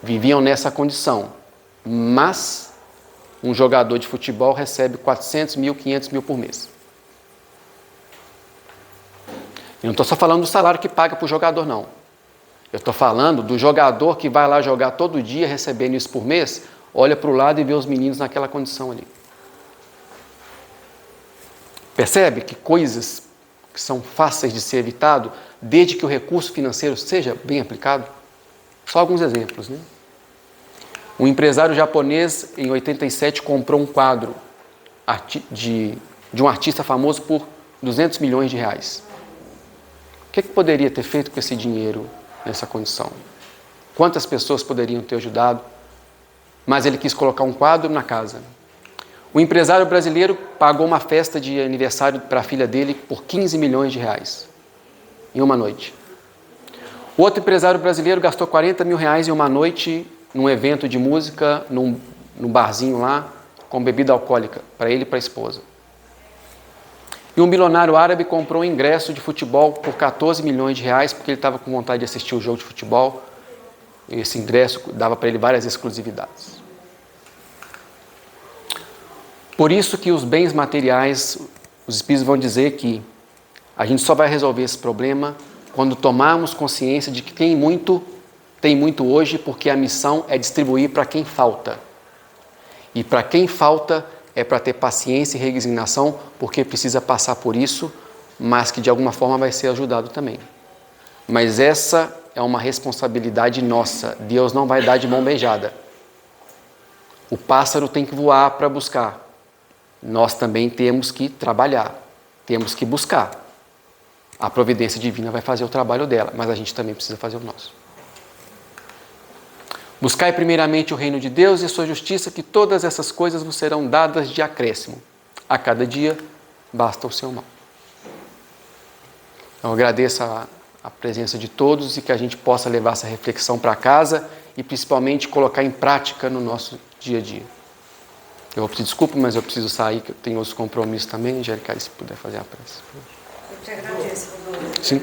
Viviam nessa condição. Mas um jogador de futebol recebe 400 mil, 500 mil por mês. Eu não estou só falando do salário que paga para o jogador, não. Eu estou falando do jogador que vai lá jogar todo dia, recebendo isso por mês, olha para o lado e vê os meninos naquela condição ali. Percebe que coisas que são fáceis de ser evitado, desde que o recurso financeiro seja bem aplicado? Só alguns exemplos, né? Um empresário japonês, em 87, comprou um quadro de um artista famoso por 200 milhões de reais. O que poderia ter feito com esse dinheiro nessa condição? Quantas pessoas poderiam ter ajudado? Mas ele quis colocar um quadro na casa. O empresário brasileiro pagou uma festa de aniversário para a filha dele por 15 milhões de reais, em uma noite. O outro empresário brasileiro gastou 40 mil reais em uma noite, num evento de música, num barzinho lá, com bebida alcoólica, para ele e para a esposa. E um bilionário árabe comprou um ingresso de futebol por 14 milhões de reais, porque ele estava com vontade de assistir o jogo de futebol. E esse ingresso dava para ele várias exclusividades. Por isso que os bens materiais, os espíritos vão dizer que a gente só vai resolver esse problema quando tomarmos consciência de que tem muito hoje, porque a missão é distribuir para quem falta. E para quem falta é para ter paciência e resignação, porque precisa passar por isso, mas que de alguma forma vai ser ajudado também. Mas essa é uma responsabilidade nossa. Deus não vai dar de mão beijada. O pássaro tem que voar para buscar. Nós também temos que trabalhar, temos que buscar. A providência divina vai fazer o trabalho dela, mas a gente também precisa fazer o nosso. Buscai primeiramente o reino de Deus e a sua justiça, que todas essas coisas vos serão dadas de acréscimo. A cada dia basta o seu mal. Eu agradeço a presença de todos e que a gente possa levar essa reflexão para casa e principalmente colocar em prática no nosso dia a dia. Eu vou pedir desculpa, mas eu preciso sair, que eu tenho outros compromissos também. Angélica, se puder fazer a prece. Eu te agradeço, Rodolfo. Sim.